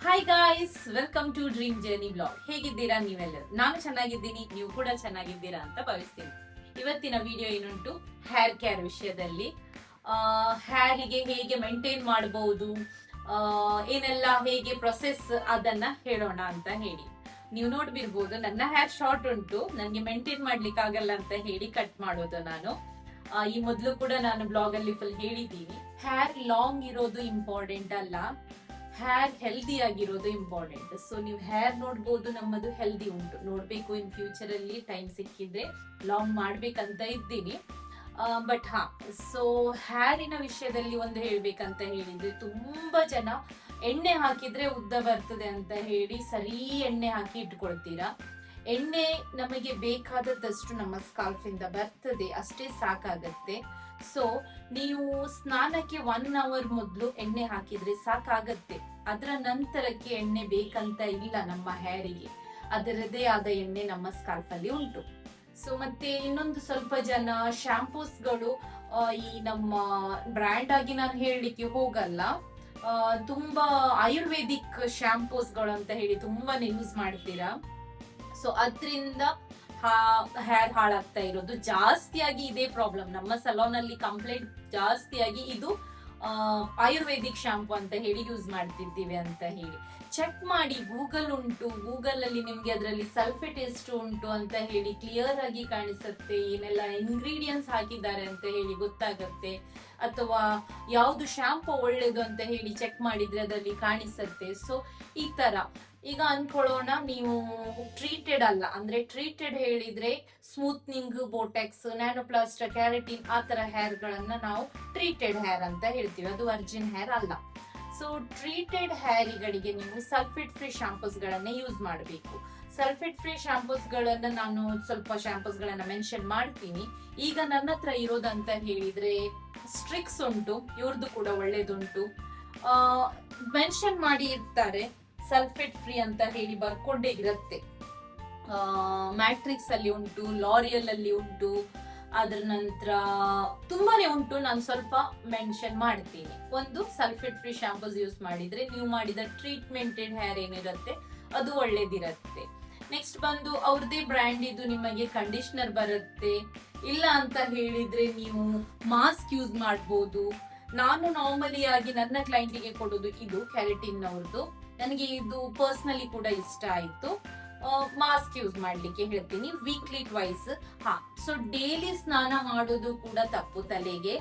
Hi guys, welcome to dream journey blog. ಹೇಗಿದ್ದೀರಾ ನೀವೆಲ್ಲರೂ? ನಾನು ಚೆನ್ನಾಗಿದ್ದೀನಿ, ನೀವು ಕೂಡ ಚೆನ್ನಾಗಿದ್ದೀರಾ ಅಂತ ಭಾವಿಸ್ತೀನಿ. ಇವತ್ತಿನ ವಿಡಿಯೋ ಏನುಂಟು, ಹೇರ್ ಕೇರ್ ವಿಷಯದಲ್ಲಿ. ಹೇರಿಗೆ ಹೇಗೆ ಮೇಂಟೈನ್ ಮಾಡಬಹುದು, ಏನೆಲ್ಲ ಹೇಗೆ ಪ್ರೊಸೆಸ್ ಅದನ್ನ ಹೇಳೋಣ ಅಂತ ಹೇಳಿ. ನೀವು ನೋಡ್ಬಿರ್ಬೋದು, ನನ್ನ ಹೇರ್ ಶಾರ್ಟ್ ಉಂಟು, ನನಗೆ ಮೇಂಟೈನ್ ಮಾಡ್ಲಿಕ್ಕೆ ಆಗಲ್ಲ ಅಂತ ಹೇಳಿ ಕಟ್ ಮಾಡೋದು ನಾನು. ಈ ಮೊದಲು ಕೂಡ ನಾನು ಬ್ಲಾಗ್ ಅಲ್ಲಿ ಫುಲ್ ಹೇಳಿದ್ದೀನಿ. ಹೇರ್ ಲಾಂಗ್ ಇರೋದು ಇಂಪಾರ್ಟೆಂಟ್ ಅಲ್ಲ, ಹೇರ್ ಹೆಲ್ದಿ ಆಗಿರೋದು ಇಂಪಾರ್ಟೆಂಟ್. ಸೊ ನೀವು ಹೇರ್ ನೋಡ್ಬೋದು, ನಮ್ಮದು ಹೆಲ್ದಿ ಉಂಟು. ನೋಡ್ಬೇಕು ಇನ್ ಫ್ಯೂಚರ್ ಅಲ್ಲಿ ಟೈಮ್ ಸಿಕ್ಕಿದ್ರೆ ಲಾಂಗ್ ಮಾಡ್ಬೇಕಂತ ಇದ್ದೀನಿ. ಬಟ್ ಸೊ ಹೇರಿನ ವಿಷಯದಲ್ಲಿ ಒಂದು ಹೇಳ್ಬೇಕಂತ ಹೇಳಿದ್ರೆ, ತುಂಬಾ ಜನ ಎಣ್ಣೆ ಹಾಕಿದ್ರೆ ಉದ್ದ ಬರ್ತದೆ ಅಂತ ಹೇಳಿ ಸರಿ ಎಣ್ಣೆ ಹಾಕಿ ಇಟ್ಕೊಳ್ತೀರಾ. ಎಣ್ಣೆ ನಮಗೆ ಬೇಕಾದಷ್ಟು ನಮ್ಮ ಸ್ಕಾಲ್ಫ್ ಇಂದ ಬರ್ತದೆ, ಅಷ್ಟೇ ಸಾಕಾಗತ್ತೆ. ಸೊ ನೀವು ಸ್ನಾನಕ್ಕೆ 1 ಅವರ್ ಮೊದಲು ಎಣ್ಣೆ ಹಾಕಿದ್ರೆ ಸಾಕಾಗತ್ತೆ. ಅದರ ನಂತರಕ್ಕೆ ಎಣ್ಣೆ ಬೇಕಂತ ಇಲ್ಲ ನಮ್ಮ ಹೇರಿಗೆ. ಅದರದೇ ಆದ ಎಣ್ಣೆ ನಮ್ಮ ಸ್ಕಾಲ್ಫ್ ಅಲ್ಲಿ ಉಂಟು. ಸೊ ಮತ್ತೆ ಇನ್ನೊಂದು ಸ್ವಲ್ಪ ಜನ ಶಾಂಪೂಸ್ಗಳು, ಈ ನಮ್ಮ ಬ್ರ್ಯಾಂಡ್ ಆಗಿ ನಾನು ಹೇಳಲಿಕ್ಕೆ ಹೋಗಲ್ಲ, ತುಂಬಾ ಆಯುರ್ವೇದಿಕ್ ಶಾಂಪೂಸ್ಗಳು ಅಂತ ಹೇಳಿ ತುಂಬಾನೇ ಯೂಸ್ ಮಾಡ್ತೀರಾ. ಸೊ ಅದ್ರಿಂದ ಹೇರ್ ಹಾಳಾಗ್ತಾ ಇರೋದು ಜಾಸ್ತಿಯಾಗಿ ಇದೇ ಪ್ರಾಬ್ಲಮ್. ನಮ್ಮ ಸಲೂನ್ ಅಲ್ಲಿ ಕಂಪ್ಲೇಂಟ್ ಜಾಸ್ತಿಯಾಗಿ ಇದು ಆಯುರ್ವೇದಿಕ್ ಶಾಂಪೂ ಅಂತ ಹೇಳಿ ಯೂಸ್ ಮಾಡ್ತಿದ್ದೀವಿ ಅಂತ ಹೇಳಿ. ಚೆಕ್ ಮಾಡಿ, ಗೂಗಲ್ ಉಂಟು, ಗೂಗಲ್ ಅಲ್ಲಿ ನಿಮ್ಗೆ ಅದರಲ್ಲಿ ಸಲ್ಫೇಟ್ ಎಷ್ಟು ಉಂಟು ಅಂತ ಹೇಳಿ ಕ್ಲಿಯರ್ ಆಗಿ ಕಾಣಿಸುತ್ತೆ. ಏನೆಲ್ಲ ಇಂಗ್ರೀಡಿಯೆಂಟ್ಸ್ ಹಾಕಿದ್ದಾರೆ ಅಂತ ಹೇಳಿ ಗೊತ್ತಾಗುತ್ತೆ. ಅಥವಾ ಯಾವ್ದು ಶಾಂಪೂ ಒಳ್ಳೇದು ಅಂತ ಹೇಳಿ ಚೆಕ್ ಮಾಡಿದ್ರೆ ಅದರಲ್ಲಿ ಕಾಣಿಸುತ್ತೆ. ಸೊ ಈ ತರ ಈಗ ಅನ್ಕೊಳ್ಳೋಣ, ನೀವು ಟ್ರೀಟೆಡ್ ಅಲ್ಲ, ಅಂದ್ರೆ ಟ್ರೀಟೆಡ್ ಹೇಳಿದ್ರೆ ಸ್ಮೂತ್ನಿಂಗ್, ಬೋಟೆಕ್ಸ್, ನ್ಯಾನೋಪ್ಲಾಸ್ಟರ್, ಕ್ಯಾರಟಿನ್ ಆ ತರ ಹೇರ್ ಗಳನ್ನ ನಾವು ಟ್ರೀಟೆಡ್ ಹೇರ್ ಅಂತ ಹೇಳ್ತೀವಿ. ಅದು ವರ್ಜಿನ್ ಹೇರ್ ಅಲ್ಲ. ಸೊ ಟ್ರೀಟೆಡ್ ಹೇರಿಗಳಿಗೆ ನೀವು ಸಲ್ಫೇಟ್ ಫ್ರೀ ಶಾಂಪೂಸ್ ಗಳನ್ನ ಯೂಸ್ ಮಾಡಬೇಕು. ಸಲ್ಫೇಟ್ ಫ್ರೀ ಶಾಂಪೂಸ್ ಗಳನ್ನ ನಾನು ಸ್ವಲ್ಪ ಶಾಂಪೂಸ್ ಗಳನ್ನ ಮೆನ್ಷನ್ ಮಾಡ್ತೀನಿ. ಈಗ ನನ್ನ ಹತ್ರ ಇರೋದಂತ ಹೇಳಿದ್ರೆ ಸ್ಟ್ರಿಕ್ಸ್ ಉಂಟು, ಇವ್ರದ್ದು ಕೂಡ ಒಳ್ಳೇದುಂಟು. ಮೆನ್ಷನ್ ಮಾಡಿ ಇರ್ತಾರೆ ಸಲ್ಫೇಟ್ ಫ್ರೀ ಅಂತ ಹೇಳಿ ಬರ್ಕೊಂಡೇ ಇರುತ್ತೆ. ಮ್ಯಾಟ್ರಿಕ್ಸ್ ಅಲ್ಲಿ ಉಂಟು, ಲಾರಿಯಲ್ ಅಲ್ಲಿ ಉಂಟು, ಅದ್ರ ನಂತರ ತುಂಬಾನೇ ಉಂಟು. ನಾನು ಸ್ವಲ್ಪ ಮೆನ್ಷನ್ ಮಾಡ್ತೀನಿ. ಒಂದು ಸಲ್ಫೇಟ್ ಫ್ರೀ ಶಾಂಪೂಸ್ ಯೂಸ್ ಮಾಡಿದ್ರೆ ನೀವು ಮಾಡಿದ ಟ್ರೀಟ್ಮೆಂಟೆಡ್ ಹೇರ್ ಏನಿರುತ್ತೆ ಅದು ಒಳ್ಳೇದಿರತ್ತೆ. ನೆಕ್ಸ್ಟ್ ಬಂದು ಅವ್ರದೇ ಬ್ರ್ಯಾಂಡ್ ಇದು ನಿಮಗೆ ಕಂಡೀಷನರ್ ಬರುತ್ತೆ. ಇಲ್ಲ ಅಂತ ಹೇಳಿದ್ರೆ ನೀವು ಮಾಸ್ಕ್ ಯೂಸ್ ಮಾಡ್ಬೋದು. ನಾನು ನಾರ್ಮಲಿ ಆಗಿ ನನ್ನ ಕ್ಲೈಂಟಿಗೆ ಕೊಡೋದು ಇದು ಕೆರಾಟಿನ್ ಅವ್ರದ್ದು. ನನಗೆ ಇದು ಪರ್ಸನಲಿ ಕೂಡ ಇಷ್ಟ ಆಯ್ತು. ಮಾಸ್ಕ್ ಯೂಸ್ ಮಾಡ್ಲಿಕ್ಕೆ ಹೇಳ್ತೀನಿ ವೀಕ್ಲಿ ಟ್ವೈಸ್. ಸೊ ಡೈಲಿ ಸ್ನಾನ ಮಾಡೋದು ಕೂಡ ತಪ್ಪು. ತಲೆಗೆ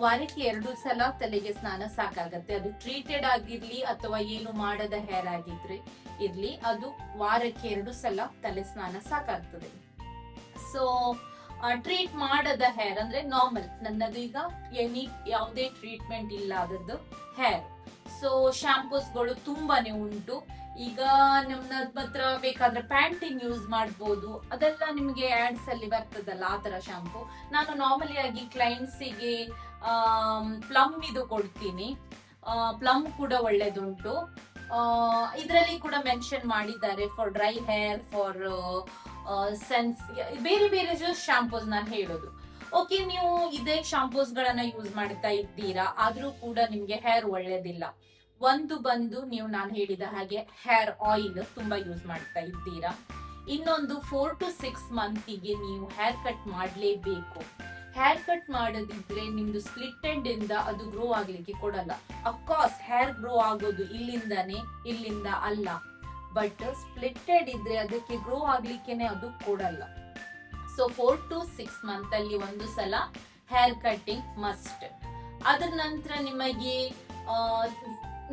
ವಾರಕ್ಕೆ 2 ಸಲ ತಲೆಗೆ ಸ್ನಾನ ಸಾಕಾಗತ್ತೆ. ಅದು ಟ್ರೀಟೆಡ್ ಆಗಿರ್ಲಿ ಅಥವಾ ಏನು ಮಾಡದ ಹೇರ್ ಆಗಿದ್ರೆ ಇರ್ಲಿ, ಅದು ವಾರಕ್ಕೆ 2 ಸಲ ತಲೆ ಸ್ನಾನ ಸಾಕಾಗ್ತದೆ. ಸೊ ಟ್ರೀಟ್ ಮಾಡದ ಹೇರ್ ಅಂದ್ರೆ ನಾರ್ಮಲ್, ನನ್ನದು ಈಗ ಯಾವುದೇ ಟ್ರೀಟ್ಮೆಂಟ್ ಇಲ್ಲ ಆದದ್ದು ಹೇರ್. ಸೊ ಶಾಂಪೂಸ್ಗಳು ತುಂಬಾನೇ ಉಂಟು. ಈಗ ನಮ್ಮ ಹತ್ರ ಬೇಕಾದ್ರೆ ಪ್ಯಾಂಟಿನ್ ಯೂಸ್ ಮಾಡ್ಬೋದು. ಅದೆಲ್ಲ ನಿಮ್ಗೆ ಆಡ್ಸ್ ಅಲ್ಲಿ ಬರ್ತದಲ್ಲ, ಆ ತರ ಶಾಂಪೂ. ನಾನು ನಾರ್ಮಲಿ ಆಗಿ ಕ್ಲೈಂಟ್ಸಿಗೆ ಪ್ಲಮ್ ಇದು ಕೊಡ್ತೀನಿ. ಪ್ಲಮ್ ಕೂಡ ಒಳ್ಳೇದುಂಟು. ಇದರಲ್ಲಿ ಕೂಡ ಮೆನ್ಷನ್ ಮಾಡಿದ್ದಾರೆ for dry hair, for sense, ಬೇರೆ ಬೇರೆ ಶಾಂಪೂಸ್ ನಾನು ಹೇಳೋದು. ಓಕೆ, ನೀವು ಇದೇ ಶಾಂಪೂಸ್ ಗಳನ್ನ ಯೂಸ್ ಮಾಡ್ತಾ ಇದ್ದೀರಾ, ಆದ್ರೂ ಕೂಡ ನಿಮ್ಗೆ ಹೇರ್ ಒಳ್ಳೇದಿಲ್ಲ. ಒಂದು ಬಂದು ನೀವು ನಾನು ಹೇಳಿದ ಹಾಗೆ ಹೇರ್ ಆಯಿಲ್ ತುಂಬಾ ಯೂಸ್ ಮಾಡ್ತಾ ಇದ್ದೀರಾ. ಇನ್ನೊಂದು 4 to 6 ಮಂತಿಗೆ ನೀವು ಹೇರ್ ಕಟ್ ಮಾಡ್ಲೇಬೇಕು. ಹೇರ್ ಕಟ್ ಮಾಡದಿದ್ರೆ ನಿಮ್ದು ಸ್ಪ್ಲಿಟ್ ಎಂಡ್ ಇಂದ ಅದು ಗ್ರೋ ಆಗ್ಲಿಕ್ಕೆ ಕೊಡಲ್ಲ. ಅಫ್ಕೋರ್ಸ್ ಹೇರ್ ಗ್ರೋ ಆಗೋದು ಇಲ್ಲಿಂದಾನೆ, ಇಲ್ಲಿಂದ ಅಲ್ಲ. ಬಟ್ ಸ್ಪ್ಲಿಟೆಡ್ ಇದ್ರೆ ಅದಕ್ಕೆ ಗ್ರೋ ಆಗ್ಲಿಕ್ಕೆನೆ ಅದು ಕೊಡಲ್ಲ. ಸೊ 4 to 6 ಮಂತ್ ಅಲ್ಲಿ ಒಂದು ಸಲ ಹೇರ್ ಕಟ್ಟಿಂಗ್ ಮಸ್ಟ್. ಅದರ ನಂತರ ನಿಮಗೆ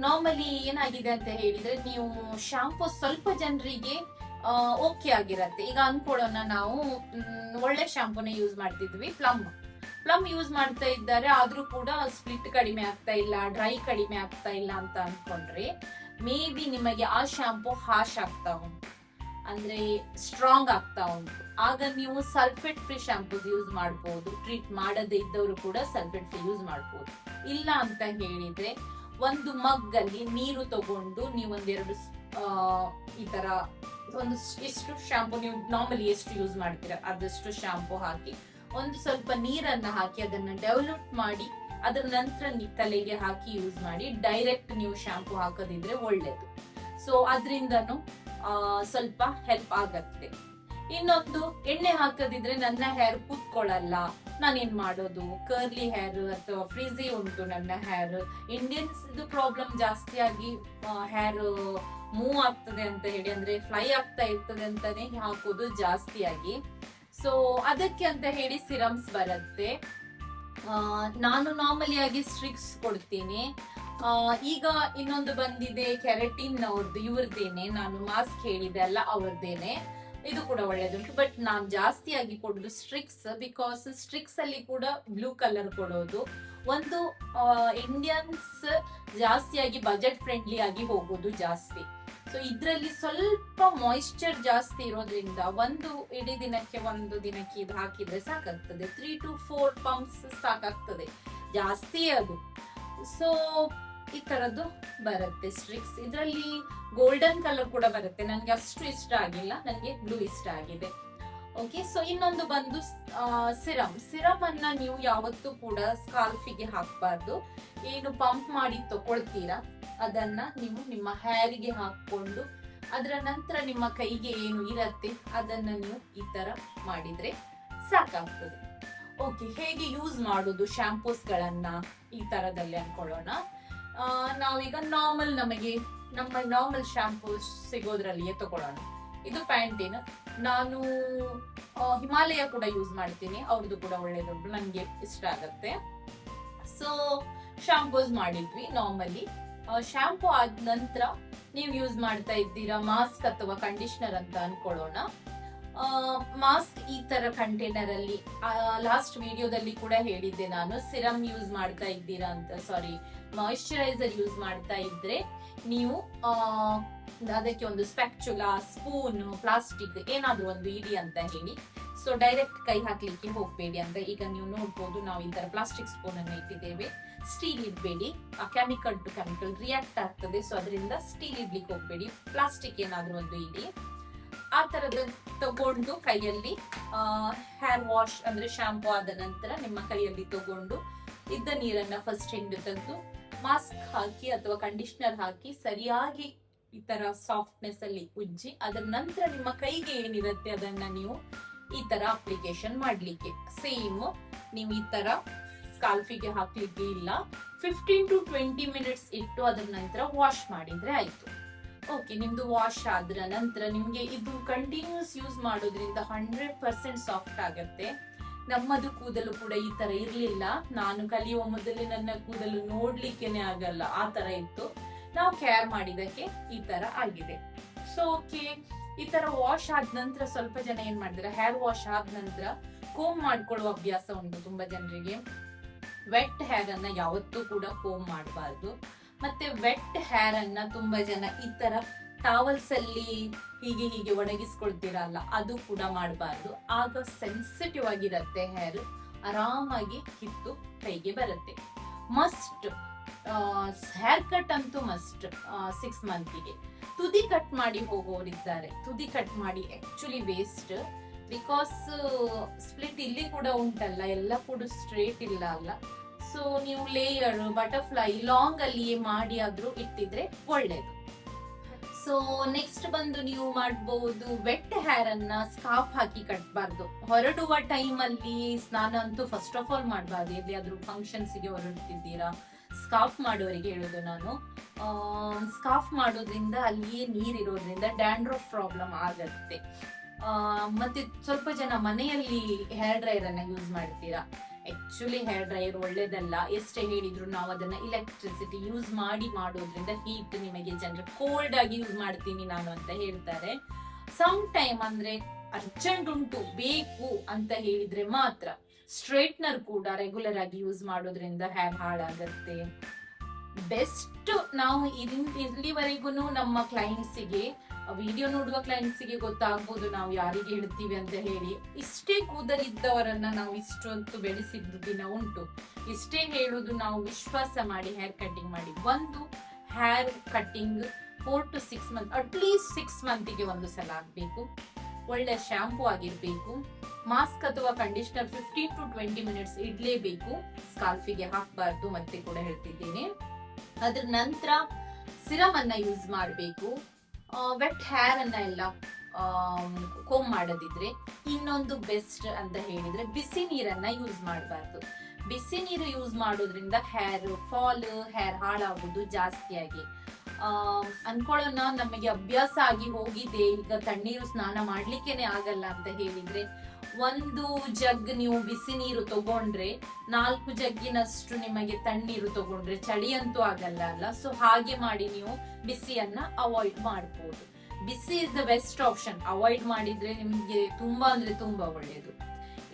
ನಾರ್ಮಲಿ ಏನಾಗಿದೆ ಅಂತ ಹೇಳಿದ್ರೆ, ನೀವು ಶಾಂಪೂ ಸ್ವಲ್ಪ ಜನರಿಗೆ ಓಕೆ ಆಗಿರತ್ತೆ. ಈಗ ಅನ್ಕೊಳ್ಳೋಣ, ನಾವು ಒಳ್ಳೆ ಶಾಂಪೂನ ಯೂಸ್ ಮಾಡ್ತಿದ್ವಿ, ಪ್ಲಮ್ ಯೂಸ್ ಮಾಡ್ತಾ ಇದ್ದಾರೆ, ಆದ್ರೂ ಕೂಡ ಸ್ಪ್ಲಿಟ್ ಕಡಿಮೆ ಆಗ್ತಾ ಇಲ್ಲ, ಡ್ರೈ ಕಡಿಮೆ ಆಗ್ತಾ ಇಲ್ಲ ಅಂತ ಅನ್ಕೊಂಡ್ರೆ ಮೇ ಬಿ ನಿಮಗೆ ಆ ಶಾಂಪೂ ಹಾಶ್ ಆಗ್ತಾ ಉಂಟು, ಅಂದ್ರೆ ಸ್ಟ್ರಾಂಗ್ ಆಗ್ತಾ ಉಂಟು. ಆಗ ನೀವು ಸಲ್ಫೇಟ್ ಫ್ರೀ ಶಾಂಪೂಸ್ ಯೂಸ್ ಮಾಡಬಹುದು. ಟ್ರೀಟ್ ಮಾಡದೇ ಇದ್ದವರು ಕೂಡ ಸಲ್ಫೇಟ್ ಫ್ರೀ ಯೂಸ್ ಮಾಡಬಹುದು. ಇಲ್ಲ ಅಂತ ಹೇಳಿದ್ರೆ ಒಂದು ಮಗ್ ಅಲ್ಲಿ ನೀರು ತಗೊಂಡು ನೀವು ಒಂದೆರಡು ಈ ತರ ಒಂದು ಎಷ್ಟು ಶಾಂಪೂ ನೀವು ನಾರ್ಮಲಿ ಎಷ್ಟು ಯೂಸ್ ಮಾಡ್ತೀರಾ ಅದಷ್ಟು ಶಾಂಪೂ ಹಾಕಿ, ಒಂದು ಸ್ವಲ್ಪ ನೀರನ್ನ ಹಾಕಿ ಅದನ್ನ ಡೆವಲಪ್ ಮಾಡಿ ಅದರ ನಂತರ ತಲೆಗೆ ಹಾಕಿ ಯೂಸ್ ಮಾಡಿ. ಡೈರೆಕ್ಟ್ ನೀವು ಶಾಂಪೂ ಹಾಕೋದಿದ್ರೆ ಒಳ್ಳೇದು. ಸೊ ಅದರಿಂದನು ಸ್ವಲ್ಪ ಹೆಲ್ಪ್ ಆಗತ್ತೆ. ಇನ್ನೊಂದು, ಎಣ್ಣೆ ಹಾಕದಿದ್ರೆ ನನ್ನ ಹೇರ್ ಕೂತ್ಕೊಳ್ಳಲ್ಲ, ನಾನೇನ್ ಮಾಡೋದು? ಕರ್ಲಿ ಹೇರ್ ಅಥವಾ ಫ್ರೀಸಿ ಉಂಟು ನನ್ನ ಹೇರ್. ಇಂಡಿಯನ್ಸ್ ಪ್ರಾಬ್ಲಮ್ ಜಾಸ್ತಿ ಆಗಿ ಹೇರ್ ಮೂವ್ ಆಗ್ತದೆ ಅಂತ ಹೇಳಿ, ಅಂದ್ರೆ ಫ್ಲೈ ಆಗ್ತಾ ಇರ್ತದೆ ಅಂತಾನೆ ಹಾಕೋದು ಜಾಸ್ತಿಯಾಗಿ. ಸೊ ಅದಕ್ಕೆ ಅಂತ ಹೇಳಿ ಸಿರಮ್ಸ್ ಬರುತ್ತೆ. ನಾನು ನಾರ್ಮಲಿ ಆಗಿ ಸ್ಟ್ರಿಕ್ಸ್ ಕೊಡ್ತೀನಿ. ಈಗ ಇನ್ನೊಂದು ಬಂದಿದೆ ಕೆರಟಿನ್ ಅವ್ರದ್ದು, ಇವ್ರದ್ದೇನೆ. ನಾನು ಮಾಸ್ಕ್ ಹೇಳಿದೆ ಅಲ್ಲ, ಅವ್ರದ್ದೇನೆ. ಇದು ಕೂಡ ಒಳ್ಳೇದುಂಟು. ಬಟ್ ನಾನ್ ಜಾಸ್ತಿಯಾಗಿ ಕೊಡೋದು ಸ್ಟ್ರಿಕ್ಸ್, ಬಿಕಾಸ್ ಸ್ಟ್ರಿಕ್ಸ್ ಅಲ್ಲಿ ಕೂಡ ಬ್ಲೂ ಕಲರ್ ಕೊಡೋದು. ಒಂದು ಇಂಡಿಯನ್ಸ್ ಜಾಸ್ತಿಯಾಗಿ ಬಜೆಟ್ ಫ್ರೆಂಡ್ಲಿ ಆಗಿ ಹೋಗೋದು ಜಾಸ್ತಿ. ಸೊ ಇದ್ರಲ್ಲಿ ಸ್ವಲ್ಪ ಮಾಯಿಶ್ಚರ್ ಜಾಸ್ತಿ ಇರೋದ್ರಿಂದ ಒಂದು ಇಡೀ ದಿನಕ್ಕೆ ಇದು ಹಾಕಿದ್ರೆ ಸಾಕಾಗ್ತದೆ. 3 to 4 ಪಂಪ್ಸ್ ಸಾಕಾಗ್ತದೆ, ಜಾಸ್ತಿ ಅದು. ಸೊ ಈ ತರದ್ದು ಬರುತ್ತೆ ಸ್ಟ್ರಿಕ್ಸ್. ಇದರಲ್ಲಿ ಗೋಲ್ಡನ್ ಕಲರ್ ಕೂಡ ಬರುತ್ತೆ. ನನ್ಗೆ ಅಷ್ಟು ಇಷ್ಟ ಆಗಿಲ್ಲ, ನನ್ಗೆ ಬ್ಲೂ ಇಷ್ಟ ಆಗಿದೆ. ಓಕೆ, ಸೊ ಇನ್ನೊಂದು ಬಂದು ಸಿರಮ್ ಅನ್ನ ನೀವು ಯಾವತ್ತೂ ಕೂಡ ಸ್ಕಾಲ್ಫಿಗೆ ಹಾಕಬಾರ್ದು. ಏನು ಪಂಪ್ ಮಾಡಿ ತಗೊಳ್ತೀರಾ ಅದನ್ನ ನೀವು ನಿಮ್ಮ ಹೇರಿಗೆ ಹಾಕೊಂಡು, ಅದರ ನಂತರ ನಿಮ್ಮ ಕೈಗೆ ಏನು ಇರತ್ತೆ ಅದನ್ನ ನೀವು ಈ ತರ ಮಾಡಿದ್ರೆ ಸಾಕಾಗ್ತದೆ. ಓಕೆ, ಹೇಗೆ ಯೂಸ್ ಮಾಡೋದು ಶಾಂಪೂಸ್ ಗಳನ್ನ ಈ ತರದಲ್ಲಿ ಅನ್ಕೊಳ್ಳೋಣ. ನಾವೀಗ ನಮ್ಮ ನಾರ್ಮಲ್ ಶಾಂಪೂಸ್ ಸಿಗೋದ್ರಲ್ಲಿಯೇ ತಗೊಳ್ಳೋಣ. ಇದು ಪ್ಯಾಂಟಿನ್. ನಾನು ಹಿಮಾಲಯ ಕೂಡ ಯೂಸ್ ಮಾಡ್ತೀನಿ, ಅವ್ರದ್ದು ಕೂಡ ಒಳ್ಳೇದುಂಟು, ನನ್ಗೆ ಇಷ್ಟ ಆಗತ್ತೆ. ಸೊ ಶಾಂಪೂಸ್ ಮಾಡಿದ್ವಿ ನಾರ್ಮಲಿ. ಶಾಂಪೂ ಆದ ನಂತರ ನೀವು ಯೂಸ್ ಮಾಡ್ತಾ ಇದ್ದೀರಾ ಮಾಸ್ಕ್ ಅಥವಾ ಕಂಡೀಷನರ್ ಅಂತ ಅನ್ಕೊಳ್ಳೋಣ. ಮಾಸ್ಕ್ ಈ ತರ ಕಂಟೈನರ್ ಅಲ್ಲಿ, ಲಾಸ್ಟ್ ವಿಡಿಯೋದಲ್ಲಿ ಕೂಡ ಹೇಳಿದ್ದೆ ನಾನು, ಸಿರಮ್ ಯೂಸ್ ಮಾಡ್ತಾ ಇದ್ದೀರಾ ಅಂತ, ಸಾರಿ ಮಾಯಿಶ್ಚರೈಸರ್ ಯೂಸ್ ಮಾಡ್ತಾ ಇದ್ರೆ ನೀವು ಅದಕ್ಕೆ ಒಂದು ಸ್ಪ್ಯಾಕ್ಚುಲಾ, ಸ್ಪೂನ್, ಪ್ಲಾಸ್ಟಿಕ್ ಏನಾದ್ರೂ ಒಂದು ಇಡಿ ಅಂತ ಹೇಳಿ. ಸೊ ಡೈರೆಕ್ಟ್ ಕೈ ಹಾಕ್ಲಿಕ್ಕೆ ಹೋಗ್ಬೇಡಿ ಅಂತ. ಈಗ ನೀವು ನೋಡ್ಬೋದು, ನಾವು ಈ ತರ ಪ್ಲಾಸ್ಟಿಕ್ ಸ್ಪೂನ್ ಅನ್ನು ಇಟ್ಟಿದ್ದೇವೆ. ಸ್ಟೀಲ್ ಇಡ್ಬೇಡಿ, ಕೆಮಿಕಲ್ ಟು ಕೆಮಿಕಲ್ ರಿಯಾಕ್ಟ್ ಆಗ್ತದೆ. ಸೊ ಅದರಿಂದ ಸ್ಟೀಲ್ ಇಡ್ಲಿಕ್ಕೆ ಹೋಗ್ಬೇಡಿ, ಪ್ಲಾಸ್ಟಿಕ್ ಏನಾದ್ರೂ ಒಂದು ಇಡಿ. ಆ ತರದ ತಗೊಂಡು ಕೈಯಲ್ಲಿ ಹೇರ್ ವಾಶ್ ಅಂದ್ರೆ ಶಾಂಪೂ ಆದ ನಂತರ ನಿಮ್ಮ ಕೈಯಲ್ಲಿ ತಗೊಂಡು ಇದ್ದ ನೀರನ್ನ ಫಸ್ಟ್ ಹಿಂಡು ತೆಗೆದು ಮಾಸ್ಕ್ ಹಾಕಿ ಅಥವಾ ಕಂಡೀಷನರ್ ಹಾಕಿ ಸರಿಯಾಗಿ ಈ ತರ ಸಾಫ್ಟ್ನೆಸ್ ಅಲ್ಲಿ ಉಜ್ಜಿ, ಅದರ ನಂತರ ನಿಮ್ಮ ಕೈಗೆ ಏನಿರುತ್ತೆ ಅದನ್ನ ನೀವು ಈ ತರ ಅಪ್ಲಿಕೇಶನ್ ಮಾಡ್ಲಿಕ್ಕೆ. ಸೇಮ್ ನೀವು ಈ ತರ ಸ್ಕಾಲ್ಫಿಗೆ ಹಾಕ್ಲಿಕ್ಕೆ ಇಲ್ಲ, 15 to 20 ಮಿನಿಟ್ಸ್ ಇಟ್ಟು ಅದರ ನಂತರ ವಾಶ್ ಮಾಡಿದ್ರೆ ಆಯ್ತು. ಓಕೆ, ನಿಮ್ದು ವಾಶ್ ಆದ್ರ ನಂತರ ನಿಮ್ಗೆ ಇದು ಕಂಟಿನ್ಯೂಸ್ ಯೂಸ್ ಮಾಡೋದ್ರಿಂದ 100% ಸಾಫ್ಟ್ ಆಗತ್ತೆ. ನಮ್ಮದು ಕೂದಲು ಕೂಡ ಈ ತರ ಇರ್ಲಿಲ್ಲ. ನಾನು ಕಲಿಯುವ ಮೊದಲೇ ನನ್ನ ಕೂದಲು ನೋಡ್ಲಿಕ್ಕೆನೆ ಆಗಲ್ಲ, ಆ ತರ ಇತ್ತು. ನಾವು ಕೇರ್ ಮಾಡಿದಕ್ಕೆ ಈ ತರ ಆಗಿದೆ. ಸೊ ಓಕೆ, ಈ ತರ ವಾಶ್ ಆದ ನಂತರ ಸ್ವಲ್ಪ ಜನ ಏನ್ ಮಾಡಿದ್ರೆ, ಹೇರ್ ವಾಶ್ ಆದ ನಂತರ ಕೋಮ್ ಮಾಡ್ಕೊಳ್ಳುವ ಅಭ್ಯಾಸ ಉಂಟು ತುಂಬಾ ಜನರಿಗೆ. ವೆಟ್ ಹೇರ್ ಅನ್ನ ಯಾವತ್ತೂ ಕೂಡ ಕೋಮ್ ಮಾಡಬಾರ್ದು. ಮತ್ತೆ ವೆಟ್ ಹೇರ್ ಅನ್ನ ತುಂಬಾ ಜನ ಈ ತರ ಟಾವಲ್ಸ್ ಅಲ್ಲಿ ಹೀಗೆ ಒಣಗಿಸ್ಕೊಳ್ತೀರಲ್ಲ, ಅದು ಕೂಡ ಮಾಡಬಾರ್ದು. ಆಗ ಸೆನ್ಸಿಟಿವ್ ಆಗಿರತ್ತೆ ಹೇರ್, ಆರಾಮಾಗಿ ಕಿತ್ತು ಕೈಗೆ ಬರುತ್ತೆ. ಮಸ್ಟ್ ಹೇರ್ ಕಟ್ ಅಂತೂ ಮಸ್ಟ್ 6 ಮಂತ್ಗೆ. ತುದಿ ಕಟ್ ಮಾಡಿ ಹೋಗೋರಿದ್ದಾರೆ, ತುದಿ ಕಟ್ ಮಾಡಿ ಆಕ್ಚುಲಿ ವೇಸ್ಟ್. ಬಿಕಾಸ್ ಸ್ಪ್ಲಿಟ್ ಇಲ್ಲಿ ಕೂಡ ಉಂಟಲ್ಲ, ಎಲ್ಲ ಕೂಡ ಸ್ಟ್ರೇಟ್ ಇಲ್ಲ ಅಲ್ಲ. ಸೊ ನೀವು ಲೇಯರ್, ಬಟರ್ಫ್ಲೈ, ಲಾಂಗ್ ಅಲ್ಲಿಯೇ ಮಾಡಿ ಆದ್ರೂ ಇಟ್ಟಿದ್ರೆ ಒಳ್ಳೇದು. ಸೊ ನೆಕ್ಸ್ಟ್ ಬಂದು ನೀವು ಮಾಡಬಹುದು, ವೆಟ್ ಹೇರ್ ಅನ್ನ ಸ್ಕಾರ್ಫ್ ಹಾಕಿ ಕಟ್ಬಾರ್ದು. ಹೊರಡುವ ಟೈಮ್ ಅಲ್ಲಿ ಸ್ನಾನ ಅಂತೂ ಫಸ್ಟ್ ಆಫ್ ಆಲ್ ಮಾಡಬಾರ್ದು. ಎಲ್ಲಿಯಾದ್ರೂ ಫಂಕ್ಷನ್ಸ್ ಗೆ ಹೊರಡ್ತಿದ್ದೀರಾ, ಸ್ಕಾರ್ಫ್ ಮಾಡೋರಿಗೆ ಹೇಳುದು ನಾನು. ಸ್ಕಾರ್ಫ್ ಮಾಡೋದ್ರಿಂದ ಅಲ್ಲಿಯೇ ನೀರಿರೋದ್ರಿಂದ ಡ್ಯಾಂಡ್ರಫ್ ಪ್ರಾಬ್ಲಮ್ ಆಗತ್ತೆ. ಮತ್ತೆ ಸ್ವಲ್ಪ ಜನ ಮನೆಯಲ್ಲಿ ಹೇರ್ ಡ್ರೈಯರ್ ಅನ್ನ ಯೂಸ್ ಮಾಡ್ತೀರಾ. ಆಕ್ಚುಲಿ ಹೇರ್ ಡ್ರೈಯರ್ ಒಳ್ಳೇದಲ್ಲ, ಎಷ್ಟೇ ಹೇಳಿದ್ರು ನಾವು ಅದನ್ನ ಎಲೆಕ್ಟ್ರಿಸಿಟಿ ಯೂಸ್ ಮಾಡೋದ್ರಿಂದ ಹೀಟ್ ನಿಮಗೆ ಜನರು ಕೋಲ್ಡ್ ಆಗಿ ಯೂಸ್ ಮಾಡ್ತೀನಿ ನಾನು ಅಂತ ಹೇಳ್ತಾರೆ. ಸಮ್ ಟೈಮ್ ಅಂದ್ರೆ ಅರ್ಜೆಂಟ್ ಉಂಟು ಬೇಕು ಅಂತ ಹೇಳಿದ್ರೆ ಮಾತ್ರ ಸ್ಟ್ರೈಟ್ನರ್ ಕೂಡ ರೆಗ್ಯುಲರ್ ಆಗಿ ಯೂಸ್ ಮಾಡೋದ್ರಿಂದ ಹೇರ್ ಹಾಳಾಗತ್ತೆ. ಬೆಸ್ಟ್ ನಾವು ಇಲ್ಲಿವರೆಗೂ ನಮ್ಮ ಕ್ಲೈಂಟ್ಸಿಗೆ, ವಿಡಿಯೋ ನೋಡುವ ಕ್ಲೈಂಟ್ಸಿಗೆ ಗೊತ್ತಾಗ್ಬೋದು ನಾವು ಯಾರಿಗೆ ಹೇಳ್ತೀವಿ ಅಂತ ಹೇಳಿ. ಇಷ್ಟೇ ಕೂದಲಿದ್ದವರನ್ನ ನಾವು ಇಷ್ಟೊಂದು ಬೆಳೆಸಿದ್ದು ದಿನ ಉಂಟು. ಇಷ್ಟೇ ಹೇಳುದು, ನಾವು ವಿಶ್ವಾಸ ಮಾಡಿ ಹೇರ್ ಕಟ್ಟಿಂಗ್ ಮಾಡಿ. ಒಂದು hair cutting 4 to 6 month, at least 6 ಮಂತಿಗೆ ಒಂದು ಸಲ ಆಗ್ಬೇಕು. ಒಳ್ಳೆ ಶಾಂಪೂ ಆಗಿರ್ಬೇಕು. ಮಾಸ್ಕ್ ಅಥವಾ ಕಂಡೀಷನರ್ 15 to 20 ಮಿನಿಟ್ಸ್ ಇಡ್ಲೇಬೇಕು. ಸ್ಕಾಲ್ಫಿಗೆ ಹಾಕಬಾರ್ದು, ಮತ್ತೆ ಕೂಡ ಹೇಳ್ತಿದ್ದೀನಿ. ಅದ್ರ ನಂತರ ಸಿರಮ್ ಅನ್ನ ಯೂಸ್ ಮಾಡಬೇಕು. ವೆಟ್ ಹೇರ್ ಅನ್ನ ಎಲ್ಲ ಕೋಮ್ ಮಾಡೋದಿದ್ರೆ. ಇನ್ನೊಂದು ಬೆಸ್ಟ್ ಅಂತ ಹೇಳಿದ್ರೆ ಬಿಸಿ ನೀರನ್ನ ಯೂಸ್ ಮಾಡಬಾರ್ದು. ಬಿಸಿ ನೀರು ಯೂಸ್ ಮಾಡೋದ್ರಿಂದ ಹೇರ್ ಫಾಲ್, ಹೇರ್ ಹಾಳಾಗೋದು ಜಾಸ್ತಿಯಾಗಿ. ಅನ್ಕೊಳ್ಳೋಣ ನಮಗೆ ಅಭ್ಯಾಸ ಆಗಿ ಹೋಗಿದೆ, ಈಗ ತಣ್ಣೀರು ಸ್ನಾನ ಮಾಡ್ಲಿಕ್ಕೇನೆ ಆಗಲ್ಲ ಅಂತ ಹೇಳಿದ್ರೆ, ಒಂದು ಜಗ್ ನೀವು ಬಿಸಿ ನೀರು ತಗೊಂಡ್ರೆ 4 ಜಗ್ಗಿನಷ್ಟು ನಿಮಗೆ ತಣ್ಣೀರು ತಗೊಂಡ್ರೆ ಚಳಿ ಅಂತೂ ಆಗಲ್ಲ ಅಲ್ಲ. ಸೊ ಹಾಗೆ ಮಾಡಿ ನೀವು ಬಿಸಿಯನ್ನ ಅವಾಯ್ಡ್ ಮಾಡ್ಬೋದು. ಬಿಸಿ is the best option. Avoid ಮಾಡಿದ್ರೆ ನಿಮ್ಗೆ ತುಂಬಾ ಅಂದ್ರೆ ತುಂಬಾ ಒಳ್ಳೇದು.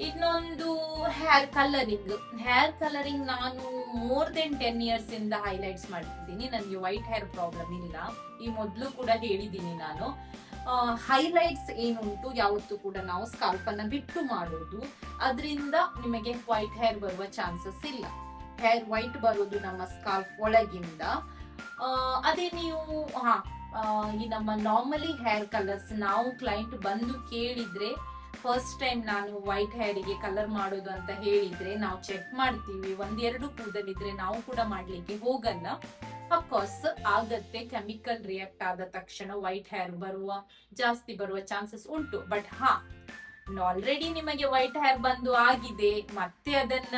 ಇನ್ನೊಂದು ಹೇರ್ ಕಲರಿಂಗ್. ಹೇರ್ ಕಲರಿಂಗ್ ನಾನು ಮೋರ್ ದೆನ್ 10 ಇಯರ್ಸ್ ಇಂದ ಹೈಲೈಟ್ಸ್ ಮಾಡ್ತಿದ್ದೀನಿ. ನನಗೆ ವೈಟ್ ಹೇರ್ ಪ್ರಾಬ್ಲಮ್ ಇಲ್ಲ. ಈ ಮೊದಲು ಕೂಡ ಹೇಳಿದ್ದೀನಿ ನಾನು. ಹೈಲೈಟ್ಸ್ ಏನುಂಟು ಯಾವತ್ತೂ ಕೂಡ ನಾವು ಸ್ಕಾಲ್ಪ್ ಅನ್ನ ಬಿಟ್ಟು ಮಾಡೋದು. ಅದರಿಂದ ನಿಮಗೆ ವೈಟ್ ಹೇರ್ ಬರುವ ಚಾನ್ಸಸ್ ಇಲ್ಲ. ಹೇರ್ ವೈಟ್ ಬರೋದು ನಮ್ಮ ಸ್ಕಾಲ್ಪ್ ಒಳಗಿಂದ. ಅದೇ ನೀವು ಈ ನಮ್ಮ ನಾರ್ಮಲಿ ಹೇರ್ ಕಲರ್ಸ್ ನಾವು ಕ್ಲೈಂಟ್ ಬಂದು ಕೇಳಿದ್ರೆ, ಫಸ್ಟ್ ಟೈಮ್ ನಾನು ವೈಟ್ ಹೇರಿಗೆ ಕಲರ್ ಮಾಡೋದು ಅಂತ ಹೇಳಿದ್ರೆ ನಾವು ಚೆಕ್ ಮಾಡ್ತೀವಿ. 1-2 ಕೂದಲಿದ್ರೆ ನಾವು ಕೂಡ ಮಾಡ್ಲಿಕ್ಕೆ ಹೋಗಲ್ಲ. ಅಫ್ಕೋರ್ಸ್ ಆಗತ್ತೆ, ಕೆಮಿಕಲ್ ರಿಯಾಕ್ಟ್ ಆದ ತಕ್ಷಣ ವೈಟ್ ಹೇರ್ ಜಾಸ್ತಿ ಬರುವ ಚಾನ್ಸಸ್ ಉಂಟು. ಬಟ್ ಆಲ್ರೆಡಿ ನಿಮಗೆ ವೈಟ್ ಹೇರ್ ಬಂದು ಆಗಿದೆ, ಮತ್ತೆ ಅದನ್ನ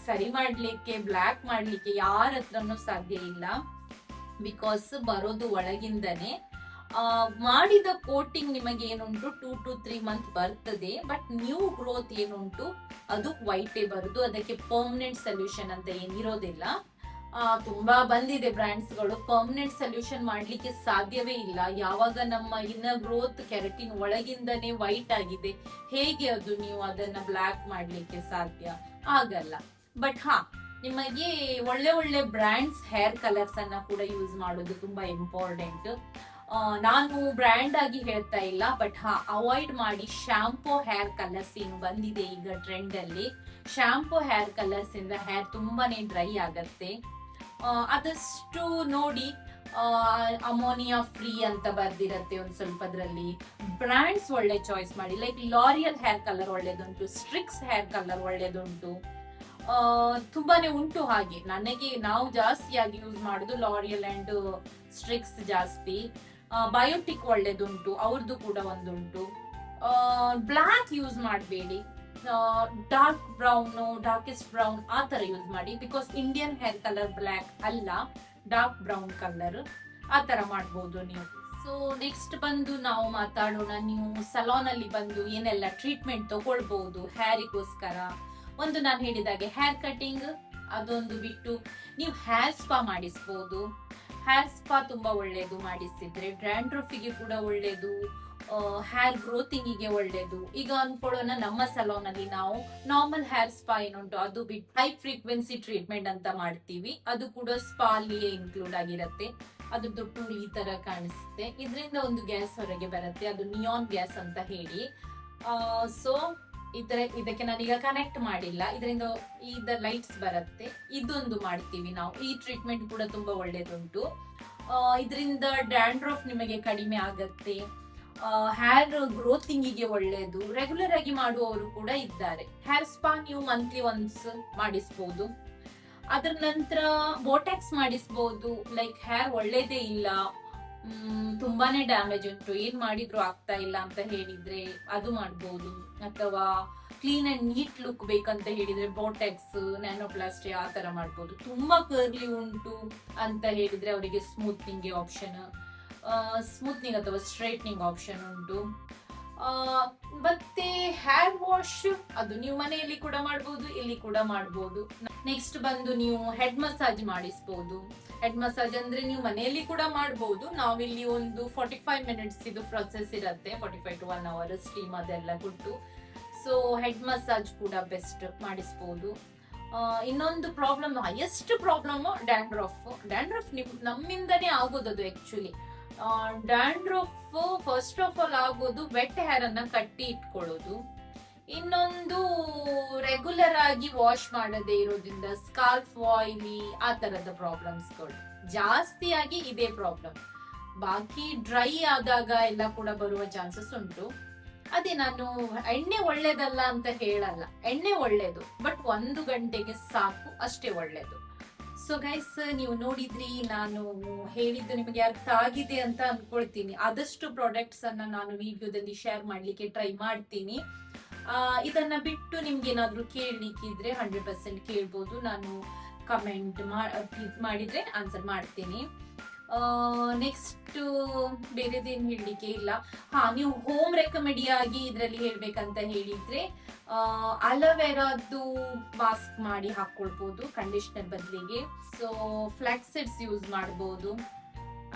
ಸರಿ ಮಾಡ್ಲಿಕ್ಕೆ, ಬ್ಲ್ಯಾಕ್ ಮಾಡ್ಲಿಕ್ಕೆ ಯಾರ ಹತ್ರನೂ ಸಾಧ್ಯ ಇಲ್ಲ. ಬಿಕಾಸ್ ಬರೋದು ಒಳಗಿಂದನೇ. ಮಾಡಿದ ಕೋಟಿಂಗ್ ನಿಮಗೆ ಏನುಂಟು 2 to 3 ಮಂತ್ ಬರ್ತದೆ. ಬಟ್ ನ್ಯೂ ಗ್ರೋತ್ ಏನುಂಟು ಅದು ವೈಟೇ ಬರುದು. ಅದಕ್ಕೆ ಪರ್ಮನೆಂಟ್ ಸೊಲ್ಯೂಷನ್ ಅಂತ ಏನಿರೋದಿಲ್ಲ. ತುಂಬಾ ಬಂದಿದೆ ಬ್ರ್ಯಾಂಡ್ಸ್ ಗಳು. ಪರ್ಮನೆಂಟ್ ಸೊಲ್ಯೂಷನ್ ಮಾಡ್ಲಿಕ್ಕೆ ಸಾಧ್ಯವೇ ಇಲ್ಲ. ಯಾವಾಗ ನಮ್ಮ ಇನ್ನರ್ ಗ್ರೋತ್ ಕೆರಟಿನ್ ಒಳಗಿಂದನೇ ವೈಟ್ ಆಗಿದೆ, ಹೇಗೆ ಅದು ನೀವು ಅದನ್ನ ಬ್ಲ್ಯಾಕ್ ಮಾಡ್ಲಿಕ್ಕೆ ಸಾಧ್ಯ ಆಗಲ್ಲ. ಬಟ್ ನಿಮಗೆ ಒಳ್ಳೆ ಒಳ್ಳೆ ಬ್ರ್ಯಾಂಡ್ಸ್ ಹೇರ್ ಕಲರ್ಸ್ ಅನ್ನ ಕೂಡ ಯೂಸ್ ಮಾಡೋದು ತುಂಬಾ ಇಂಪಾರ್ಟೆಂಟ್. ನಾನು ಬ್ರ್ಯಾಂಡ್ ಆಗಿ ಹೇಳ್ತಾ ಇಲ್ಲ, ಬಟ್ ಅವಾಯ್ಡ್ ಮಾಡಿ. ಶಾಂಪೂ ಹೇರ್ ಕಲರ್ಸ್ ಏನು ಬಂದಿದೆ ಈಗ ಟ್ರೆಂಡ್ ಅಲ್ಲಿ, ಶಾಂಪೂ ಹೇರ್ ಕಲರ್ಸ್ ಇಂದ ಹೇರ್ ತುಂಬಾನೇ ಡ್ರೈ ಆಗತ್ತೆ. ಆದಷ್ಟು ನೋಡಿ ಅಮೋನಿಯಾ ಫ್ರೀ ಅಂತ ಬರ್ದಿರತ್ತೆ ಒಂದ್ ಸ್ವಲ್ಪದ್ರಲ್ಲಿ. ಬ್ರ್ಯಾಂಡ್ಸ್ ಒಳ್ಳೆ ಚಾಯ್ಸ್ ಮಾಡಿ. ಲೈಕ್ ಲಾರಿಯಲ್ ಹೇರ್ ಕಲರ್ ಒಳ್ಳೇದುಂಟು, ಸ್ಟ್ರಿಕ್ಸ್ ಹೇರ್ ಕಲರ್ ಒಳ್ಳೇದುಂಟು, ತುಂಬಾನೇ ಉಂಟು. ಹಾಗೆ ನಾವು ಜಾಸ್ತಿಯಾಗಿ ಯೂಸ್ ಮಾಡುದು ಲಾರಿಯಲ್ ಅಂಡ್ ಸ್ಟ್ರಿಕ್ಸ್ ಜಾಸ್ತಿ. ಬಯೋಟಿಕ್ ಒಳ್ಳೇದುಂಟು, ಅವ್ರದ್ದು ಕೂಡ ಒಂದುಂಟು. ಬ್ಲಾಕ್ ಯೂಸ್ ಮಾಡಬೇಡಿ. ಡಾರ್ಕ್ ಬ್ರೌನ್, ಡಾರ್ಕೆಸ್ಟ್ ಬ್ರೌನ್ ಆ ತರ ಯೂಸ್ ಮಾಡಿ. Because Indian hair colour black ಅಲ್ಲ, ಡಾರ್ಕ್ ಬ್ರೌನ್ ಕಲರ್ ಆ ತರ ಮಾಡ್ಬೋದು ನೀವು. ಸೊ ನೆಕ್ಸ್ಟ್ ಬಂದು ನಾವು ಮಾತಾಡೋಣ, ನೀವು ಸಲೂನ್ ಅಲ್ಲಿ ಬಂದು ಏನೆಲ್ಲ ಟ್ರೀಟ್ಮೆಂಟ್ ತಗೊಳ್ಬಹುದು ಹೇರಿಗೋಸ್ಕರ. ಒಂದು ನಾನು ಹೇಳಿದಾಗೆ ಹೇರ್ ಕಟಿಂಗ್, ಅದೊಂದು ಬಿಟ್ಟು ನೀವು ಹೇರ್ ಸ್ಪಾ ಮಾಡಿಸ್ಬೋದು. ಹೇರ್ ಸ್ಪಾ ತುಂಬಾ ಒಳ್ಳೇದು ಮಾಡಿಸಿದ್ರೆ. ಡ್ಯಾಂಡ್ರಫಿಗೆ ಕೂಡ ಒಳ್ಳೇದು, ಹೇರ್ ಗ್ರೋತಿಂಗಿಗೆ ಒಳ್ಳೇದು. ಈಗ ಅನ್ಕೊಳ್ಳೋಣ ನಮ್ಮ ಸಲೂನ್ ಅಲ್ಲಿ ನಾವು ನಾರ್ಮಲ್ ಹೇರ್ ಸ್ಪಾ ಏನುಂಟು ಅದು ಬಿಟ್ಟು ಹೈ ಫ್ರೀಕ್ವೆನ್ಸಿ ಟ್ರೀಟ್ಮೆಂಟ್ ಅಂತ ಮಾಡ್ತೀವಿ. ಅದು ಕೂಡ ಸ್ಪಾ ಅಲ್ಲಿಯೇ ಇನ್ಕ್ಲೂಡ್ ಆಗಿರತ್ತೆ. ಅದ್ರದ್ದು ಟೂಲ್ ಈ ತರ ಕಾಣಿಸುತ್ತೆ. ಇದರಿಂದ ಒಂದು ಗ್ಯಾಸ್ ಹೊರಗೆ ಬರುತ್ತೆ, ಅದು ನಿಯಾನ್ ಗ್ಯಾಸ್ ಅಂತ ಹೇಳಿ. ಸೊ ಇದಕ್ಕೆ ನಾನೀಗ ಕನೆಕ್ಟ್ ಮಾಡಿಲ್ಲ. ಇದರಿಂದ ಲೈಟ್ಸ್ ಬರುತ್ತೆ. ಇದೊಂದು ಮಾಡ್ತೀವಿ ನಾವು. ಈ ಟ್ರೀಟ್ಮೆಂಟ್ ಕೂಡ ತುಂಬಾ ಒಳ್ಳೇದುಂಟು. ಇದರಿಂದ ಡ್ಯಾಂಡ್ರಫ್ ನಿಮಗೆ ಕಡಿಮೆ ಆಗತ್ತೆ. ಹೇರ್ ಗ್ರೋತಿಂಗಿಗೆ ಒಳ್ಳೇದು. ರೆಗ್ಯುಲರ್ ಆಗಿ ಮಾಡುವವರು ಕೂಡ ಇದ್ದಾರೆ. ಹೇರ್ ಸ್ಪಾ ನೀವು ಮಂತ್ಲಿ ಒನ್ಸ್ ಮಾಡಿಸ್ಬೋದು. ಅದ್ರ ನಂತರ ಬೋಟ್ಯಾಕ್ಸ್ ಮಾಡಿಸ್ಬೋದು. ಲೈಕ್ ಹೇರ್ ಒಳ್ಳೇದೇ ಇಲ್ಲ, ತುಂಬಾನೇ ಡ್ಯಾಮೇಜ್ ಉಂಟು, ಏನ್ ಮಾಡಿದ್ರು ಆಗ್ತಾ ಇಲ್ಲ ಅಂತ ಹೇಳಿದ್ರೆ ಅದು ಮಾಡ್ಬೋದು. ಅಥವಾ ಕ್ಲೀನ್ ಅಂಡ್ ನೀಟ್ ಲುಕ್ ಬೇಕಂತ ಹೇಳಿದ್ರೆ ಬೋಟ್ಯಾಕ್ಸ್, ನ್ಯಾನೋಪ್ಲಾಸ್ಟಿ ಆ ತರ ಮಾಡ್ಬೋದು. ತುಂಬಾ ಕರ್ಲಿ ಉಂಟು ಅಂತ ಹೇಳಿದ್ರೆ ಅವರಿಗೆ ಸ್ಮೂತ್ನಿಂಗ್ ಆಪ್ಷನ್, ಸ್ಮೂತ್ನಿಂಗ್ ಅಥವಾ ಸ್ಟ್ರೈಟ್ನಿಂಗ್ ಆಪ್ಷನ್ ಉಂಟು. ಮತ್ತೆ ಹೇರ್ ವಾಶ್ ಅದು ನೀವು ಮನೆಯಲ್ಲಿ ಕೂಡ ಮಾಡ್ಬೋದು, ಇಲ್ಲಿ ಕೂಡ ಮಾಡ್ಬೋದು. ನೆಕ್ಸ್ಟ್ ಬಂದು ನೀವು ಹೆಡ್ ಮಸಾಜ್ ಮಾಡಿಸ್ಬೋದು. ಹೆಡ್ ಮಸಾಜ್ ಅಂದ್ರೆ ನೀವು ಮನೆಯಲ್ಲಿ ಕೂಡ ಮಾಡ್ಬೋದು. ನಾವಿಲ್ಲಿ ಒಂದು 45 ಮಿನಿಟ್ಸ್ ಇದು ಪ್ರೊಸೆಸ್ ಇರುತ್ತೆ, 45 to 1 hour ಸ್ಟೀಮ್ ಅದೆಲ್ಲ ಕೊಟ್ಟು. ಸೊ ಹೆಡ್ ಮಸಾಜ್ ಕೂಡ ಬೆಸ್ಟ್ ಮಾಡಿಸ್ಬೋದು. ಇನ್ನೊಂದು ಪ್ರಾಬ್ಲಮ್, ಹೈಯೆಸ್ಟ್ ಪ್ರಾಬ್ಲಮ್ ಡ್ಯಾಂಡ್ರಫ್ ನಮ್ಮಿಂದನೇ ಆಗೋದದು. Actually dandruff first of all ಆಗೋದು ವೆಟ್ ಹೇರ್ ಅನ್ನ ಕಟ್ಟಿ ಇಟ್ಕೊಳ್ಳೋದು. ಇನ್ನೊಂದು ರೆಗ್ಯುಲರ್ ಆಗಿ ವಾಶ್ ಮಾಡದೇ ಇರೋದ್ರಿಂದ ಸ್ಕಾಲ್ಫ್ ಆಯಿಲಿ ಆ ತರದ ಪ್ರಾಬ್ಲಮ್ಸ್ಗಳು ಜಾಸ್ತಿಯಾಗಿ ಇದೇ ಪ್ರಾಬ್ಲಮ್. ಬಾಕಿ ಡ್ರೈ ಆದಾಗ ಎಲ್ಲ ಕೂಡ ಬರುವ ಚಾನ್ಸಸ್ ಉಂಟು. ಅದೇ ನಾನು ಎಣ್ಣೆ ಒಳ್ಳೇದಲ್ಲ ಅಂತ ಹೇಳಲ್ಲ, ಎಣ್ಣೆ ಒಳ್ಳೇದು, ಬಟ್ 1 ಗಂಟೆಗೆ ಸಾಕು ಅಷ್ಟೇ ಒಳ್ಳೇದು. ಸೊ ಗೈಸ್, ನೀವು ನೋಡಿದ್ರಿ, ನಾನು ಹೇಳಿದ್ದು ನಿಮಗೆ ಅರ್ಥ ಆಗಿದೆ ಅಂತ ಅನ್ಕೊಳ್ತೀನಿ. ಆದಷ್ಟು ಪ್ರಾಡಕ್ಟ್ಸ್ ಅನ್ನ ನಾನು ವಿಡಿಯೋದಲ್ಲಿ ಶೇರ್ ಮಾಡ್ಲಿಕ್ಕೆ ಟ್ರೈ ಮಾಡ್ತೀನಿ. ಇದನ್ನ ಬಿಟ್ಟು ನಿಮ್ಗೆ ಏನಾದ್ರು ಕೇಳಲಿಕ್ಕಿದ್ರೆ 100% ಕೇಳ್ಬೋದು. ನಾನು ಕಮೆಂಟ್ ಮಾಡಿದ್ರೆ ಆನ್ಸರ್ ಮಾಡ್ತೀನಿ. ನೆಕ್ಸ್ಟ್ ಬೇರೆದೇನು ಹೇಳಲಿಕ್ಕೆ ಇಲ್ಲ. ನೀವು ಹೋಮ್ ರೆಕಮೆಡಿ ಆಗಿ ಇದರಲ್ಲಿ ಹೇಳ್ಬೇಕಂತ ಹೇಳಿದ್ರೆ ಅಲೋವೆರಾದ್ದು ಮಾಸ್ಕ್ ಮಾಡಿ ಹಾಕೊಳ್ಬಹುದು ಕಂಡೀಷನರ್ ಬದಲಿಗೆ. ಸೊ ಫ್ಲಾಕ್ಸ್ ಸೀಡ್ಸ್ ಯೂಸ್ ಮಾಡಬಹುದು.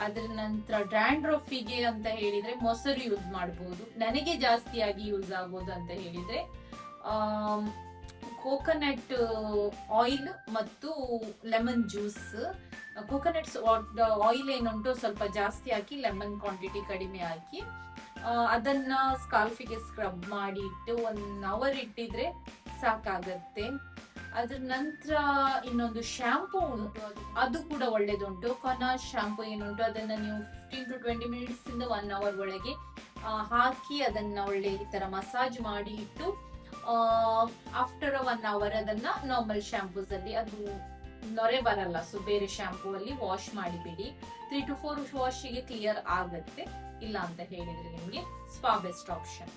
ಅದ್ರ ನಂತರ ಡ್ಯಾಂಡ್ರಫಿಗೆ ಅಂತ ಹೇಳಿದ್ರೆ ಮೊಸರು ಯೂಸ್ ಮಾಡಬಹುದು. ನನಗೆ ಜಾಸ್ತಿಯಾಗಿ ಯೂಸ್ ಆಗೋದು ಅಂತ ಹೇಳಿದ್ರೆ ಕೋಕೋನಟ್ ಆಯಿಲ್ ಮತ್ತು ಲೆಮನ್ ಜ್ಯೂಸ್. ಕೋಕೋನಟ್ಸ್ ಆಯಿಲ್ ಏನುಂಟು ಸ್ವಲ್ಪ ಜಾಸ್ತಿ ಹಾಕಿ, ಲೆಮನ್ ಕ್ವಾಂಟಿಟಿ ಕಡಿಮೆ ಹಾಕಿ ಅದನ್ನ ಸ್ಕಾಲ್ಫಿಗೆ ಸ್ಕ್ರಬ್ ಮಾಡಿ ಇಟ್ಟು 1 hour ಇಟ್ಟಿದ್ರೆ ಸಾಕಾಗತ್ತೆ. ಅದ್ರ ನಂತರ ಇನ್ನೊಂದು ಶಾಂಪೂ ಉಂಟು, ಅದು ಕೂಡ ಒಳ್ಳೇದುಂಟು. ಕೊನಾಸ್ ಶಾಂಪೂ ಏನುಂಟು ಅದನ್ನ ನೀವು 15 to 20 minutes ಇಂದ 1 hour ಒಳಗೆ ಹಾಕಿ ಅದನ್ನ ಒಳ್ಳೆ ಈ ತರ ಮಸಾಜ್ ಮಾಡಿ ಇಟ್ಟು ಆಫ್ಟರ್ 1 hour ಅದನ್ನ ನಾರ್ಮಲ್ ಶಾಂಪೂಸ್ ಅಲ್ಲಿ, ಅದು ನೊರೆ ಬರಲ್ಲ, ಸೊ ಬೇರೆ ಶಾಂಪೂ ಅಲ್ಲಿ ವಾಶ್ ಮಾಡಿಬಿಡಿ. 3 to 4 ವಾಶಿಗೆ ಕ್ಲಿಯರ್ ಆಗತ್ತೆ. ಇಲ್ಲ ಅಂತ ಹೇಳಿದ್ರೆ ನಿಮ್ಗೆ spa best option.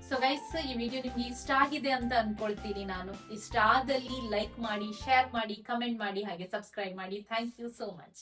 So guys, ಈ ವಿಡಿಯೋ ನಿಮ್ಗೆ ಇಷ್ಟ ಆಗಿದೆ ಅಂತ ಅನ್ಕೊಳ್ತೀನಿ ನಾನು. ಇಷ್ಟ ಆದಲ್ಲಿ ಲೈಕ್ ಮಾಡಿ, ಶೇರ್ ಮಾಡಿ, ಕಮೆಂಟ್ ಮಾಡಿ, ಹಾಗೆ ಸಬ್ಸ್ಕ್ರೈಬ್ ಮಾಡಿ. Thank you so much.